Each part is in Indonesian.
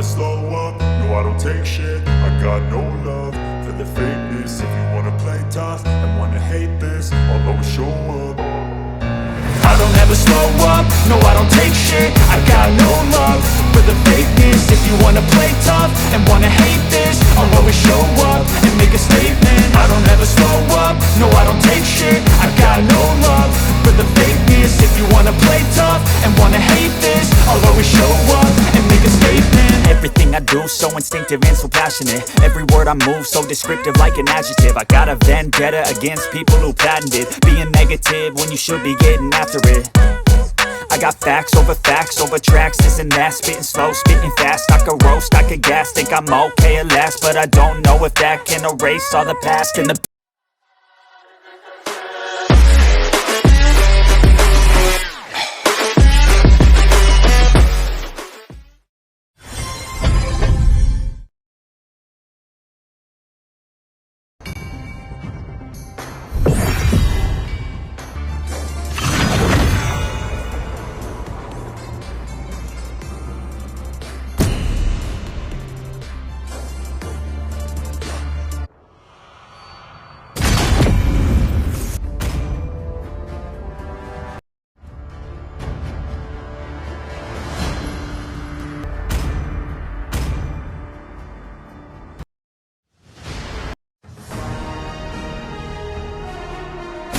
slow up, no I don't take shit. I got no love for the fakeness. If you wanna play tough and wanna hate this, I'll always show up. I don't ever slow up, no I don't take shit. I got no love for the fakeness. If you wanna play tough and wanna hate this, I'll always show up and make a statement. I don't ever slow up, no I don't take shit. I got no love for the fakeness. If you wanna play tough and wanna hate this, I'll always show up and make a statement. Everything I do so instinctive and so passionate. Every word I move so descriptive like an adjective. I got a vendetta against people who patented being negative when you should be getting after it. I got facts over tracks, this and that. Spitting slow, spitting fast. I could roast, I could gas. Think I'm okay at last, but I don't know if that can erase all the past and the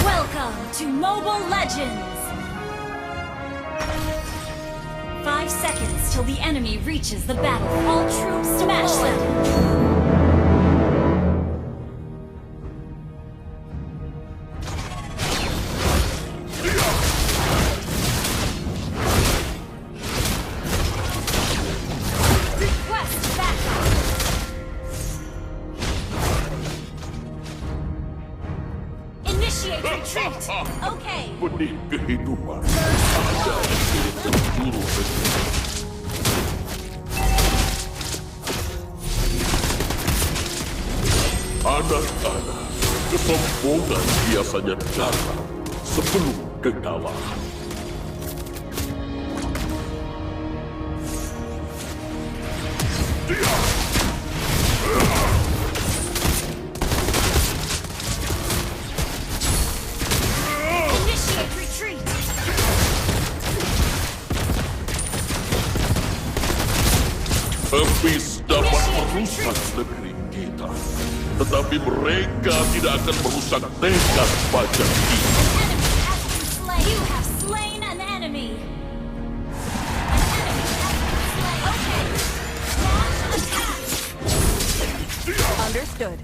Welcome to Mobile Legends! 5 seconds till the enemy reaches the battle. All troops smash them! Retreat! Okay. Benih kehidupan ada di penjuru negeri. Anak-anak, kesombongan biasanya datang sebelum kekalahan. Habis dapat merusak negeri kita, tetapi mereka tidak akan merusak tekad pajak kita. You have slain an enemy. Understood.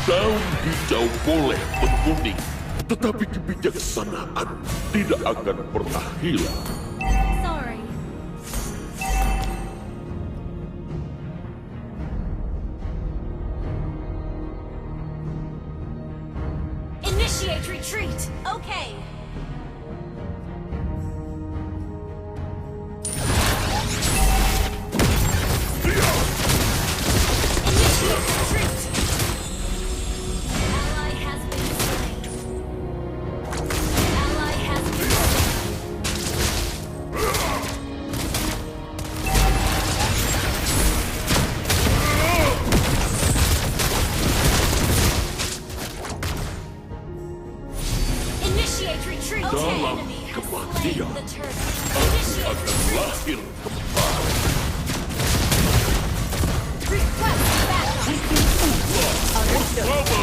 Daun hijau boleh menguning, tetapi kebijaksanaan tidak akan pernah hilang. Sorry. Initiate retreat. Okay. Dalam kematian, aku akan lahir kembali. Bersama dengan aku.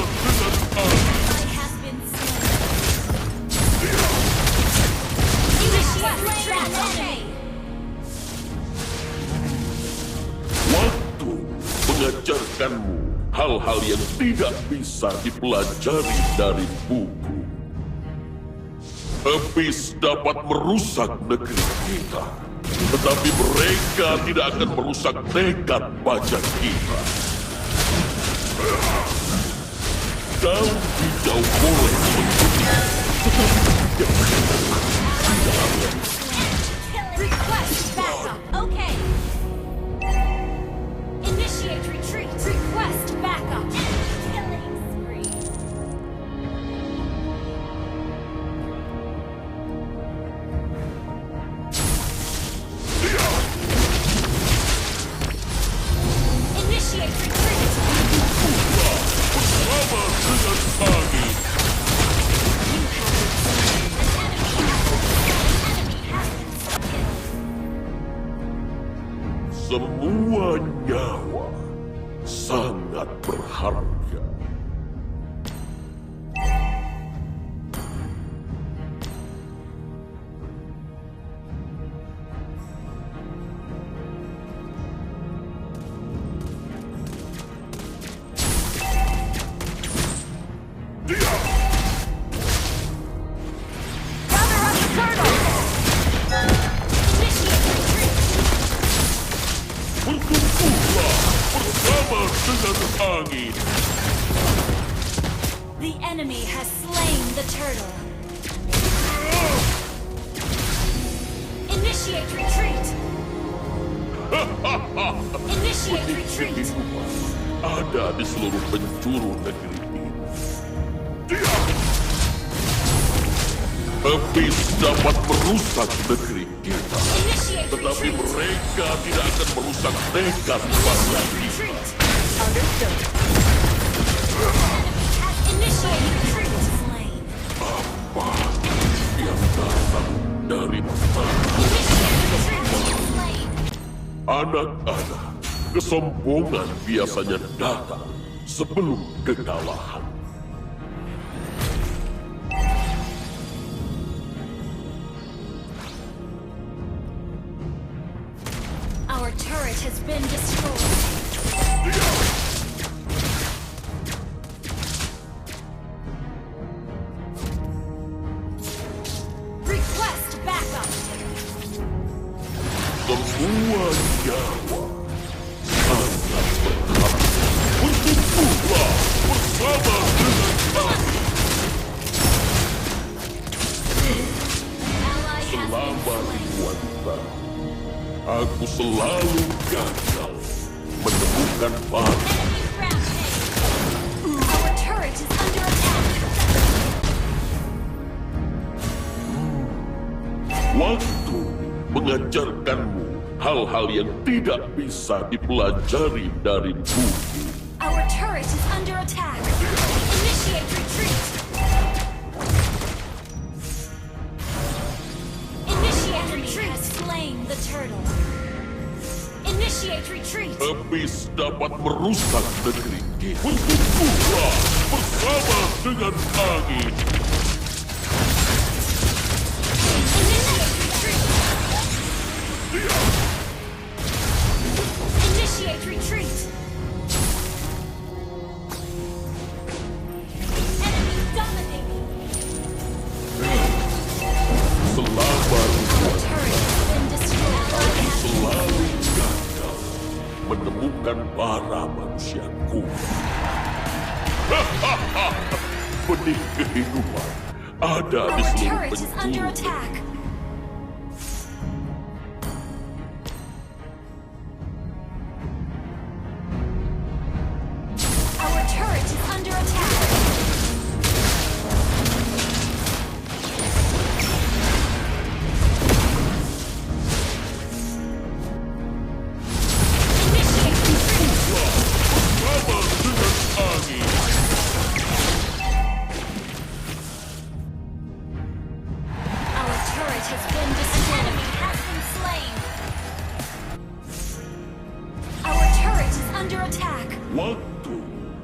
Waktu mengajarkanmu hal-hal yang tidak bisa dipelajari dari buku. Habis dapat merusak negeri kita, tetapi mereka tidak akan merusak tekad pajak kita. Daun hijau boleh menguning, tetapi tidak. Request backup. Okay. Initiate retreat. Request backup. Killing spree. Semua nyawa sangat berharga. Berkumpullah bersama dengan angin. The enemy has slain the turtle. Initiate retreat. Initiate retreat. Kehidupan ada di seluruh penjuru negeri ini. Iblis dapat merusak negeri kita, Initiate tetapi retreat. mereka tidak akan merusak tekad bangsa kita. Retreat. Understood. Enemy has initiated retreat. Slain. Apa yang datang dari mana? Initiate retreat. Slain. Anak-anak, kesombongan biasanya datang sebelum kekalahan. Our turret has been destroyed. Request backup. Semua nyawa sangat berharga. Berkumpullah bersama dengan kami. Ally has been Selama slain. ribuan tahun, aku selalu gagal menemukan batu. Enemy rampage. Our turret is under attack. Waktu mengajarkanmu hal-hal yang tidak bisa dipelajari dari buku. Our turret is under attack. Initiate retreat. Initiate retreat. Has slain the turtle. Initiate retreat. Iblis dapat merusak negeri kita. Berkumpullah bersama dengan angin. Initiate retreat. Initiate retreat. Enemy dominating. Selama ribuan Turret has been destroyed. Ally has been selalu gagal menemukan para manusia kuno. Benih kehidupan ada di Our seluruh turret is under penjuru. attack. Our turret is under attack. Initiate retreat. Bersama dengan angin. Our turret has been destroyed. Enemy has been slain. Our turret is under attack. Waktu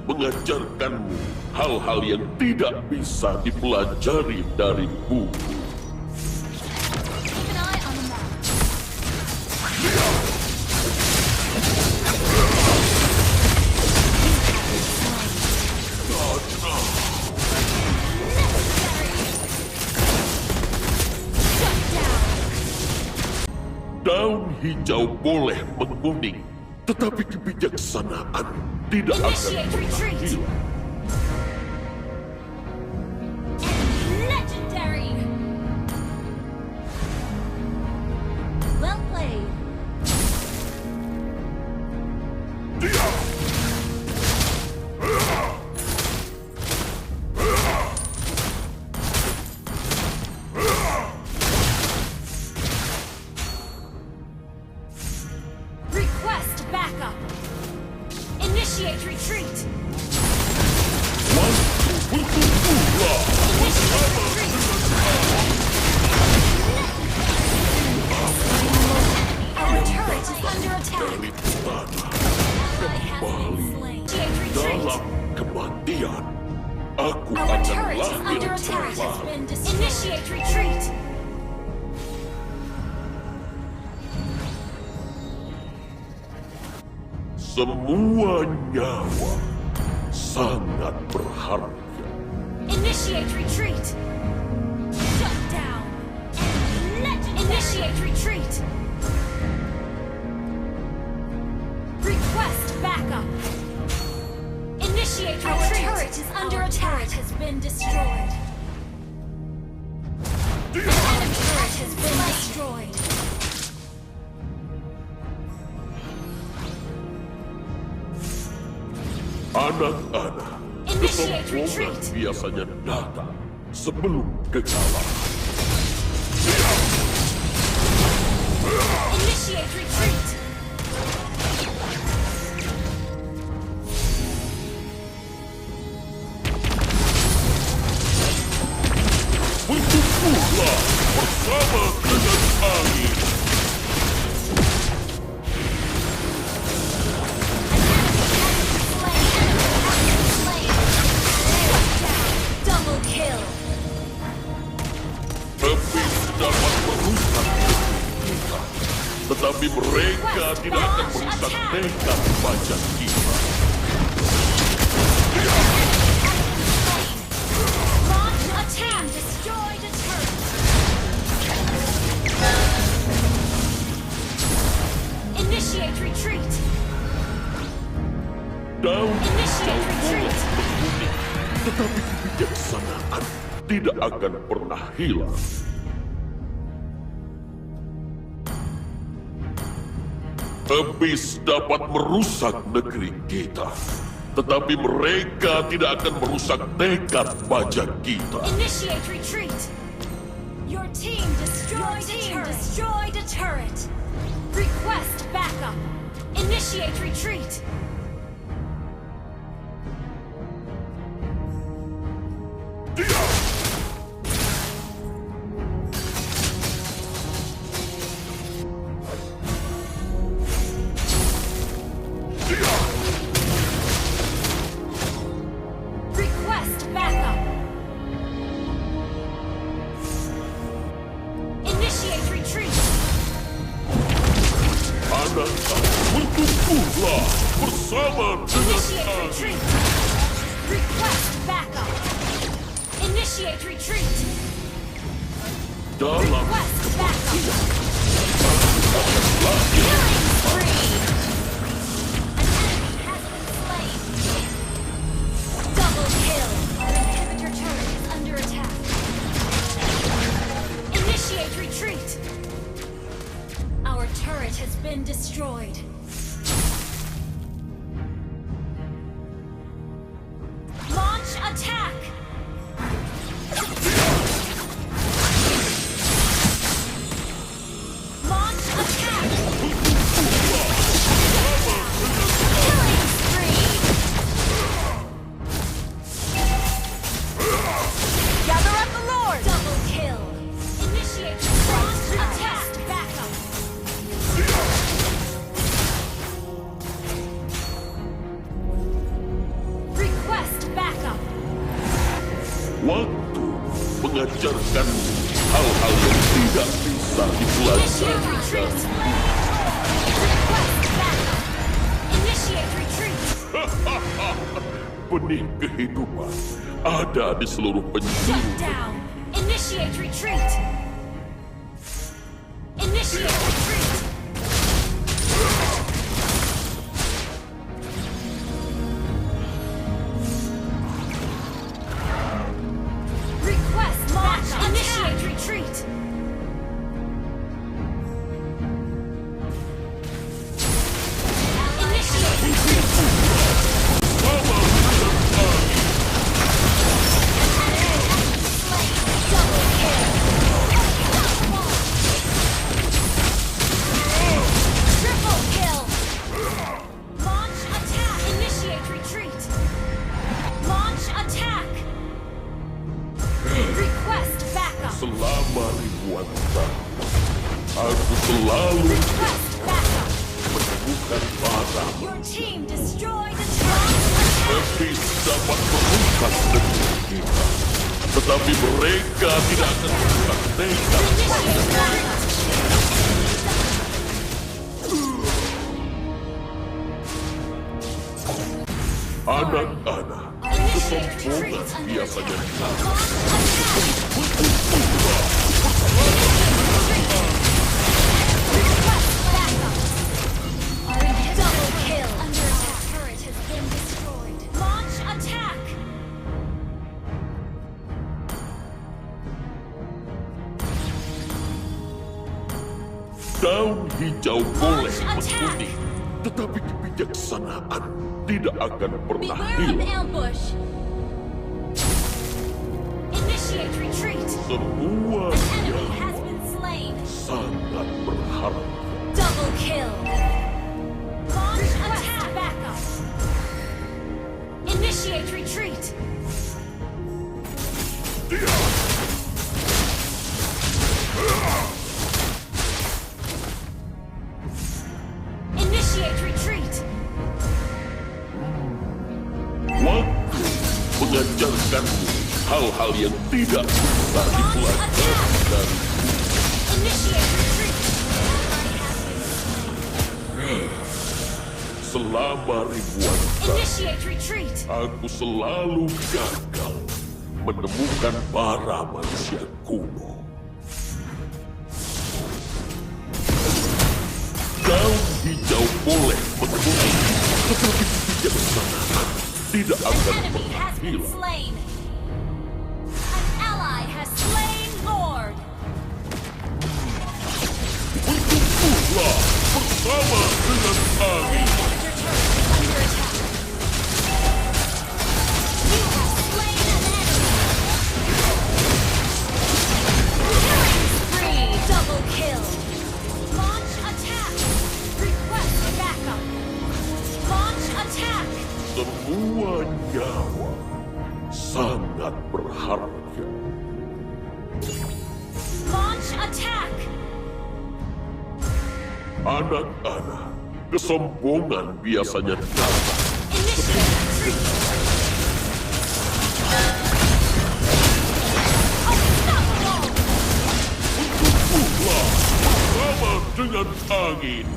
mengajarkanmu hal-hal yang tidak bisa dipelajari dari buku. Keep an eye on the map. Shut down. Daun hijau boleh menguning, tetapi kebijaksanaan tidak akan Initiate pernah retreat. hilang. Legendary. Well played. Request backup. Initiate retreat. Berkumpullah bersama Our turret is under attack. Initiate retreat. Semua nyawa sangat berharga. Initiate retreat. Shut down. Initiate retreat. Request backup. Initiate retreat. Our turret is under attack. Turret has been destroyed. The enemy turret has been destroyed. Anak-anak, Initiate kesombongan retreat. biasanya datang sebelum kekalahan. Initiate retreat. Bertumbuhlah bersama dengan angin. Double kill. Iblis dapat merusak kita, tetapi mereka tidak akan merusak tekad pajak kita. Launch attack. Destroy the turret. Initiate retreat. Daun Initiate retreat. berbunyi, tetapi kebijaksanaan tidak akan pernah hilang. Iblis dapat merusak negeri kita, tetapi mereka tidak akan merusak tekad pajak kita. Initiate retreat. Your team destroyed a turret. Request backup. Initiate retreat. Request backup. Initiate retreat. Anak-anak, bertumbuhlah bersama dengan Initiate angin. retreat. Request backup. Initiate retreat. Dalam Request backup. Killing spree. An enemy has been slain. Double kill. Our inhibitor turret is under attack. Initiate retreat. Our turret has been destroyed. Launch attack. Launch attack. Killing spree. Gather up the Lord. Double kill. Initiate launch attack. Backup. Request backup. waktu mengajarkan hal-hal yang tidak bisa Initiate dipelajari. retreat. Request backup. Initiate retreat. Benih kehidupan ada di seluruh Shut penjuru. down. Initiate retreat. Initiate retreat. Request launch. Initiate retreat. Initiate retreat. Double kill. Triple kill. Launch attack. Initiate retreat. Launch attack. Request backup. Selama ribuan tahun, aku selalu Request backup. menemukan barang Your team destroyed the turret. Iblis dapat merusak negeri kita, Tetapi mereka tidak akan merusak tekad. Anak-anak, kesombongan biasanya Double kill. Under attack. Turret has been destroyed. Launch attack. daun hijau boleh menguning, tetapi kebijaksanaan tidak akan pernah Beware of hilang. ambush. Initiate retreat. Semua An enemy nyawa has been slain. sangat berharga. Double kill. Launch attack. Backup. Initiate retreat. Initiate retreat. Waktu mengajarkanmu hal-hal yang tidak bisa dipelajari dari Initiate retreat. selama ribuan tahun. Initiate retreat. Aku selalu gagal menemukan para manusia kuno. Daun hijau boleh menguning, tetapi kebijaksanaan tidak An akan enemy pernah has been hilang. slain. An ally has slain Lord. Untukkulah bersama dengan angin. Your turret is under attack. You have slain an enemy. Killing spree. Double kill. Launch attack. Request backup. Launch attack. Semua nyawa sangat berharga. Launch attack. Anak-anak, kesombongan biasanya datang. Initiate retreat. Unstoppable. Untukkulah bersama dengan angin.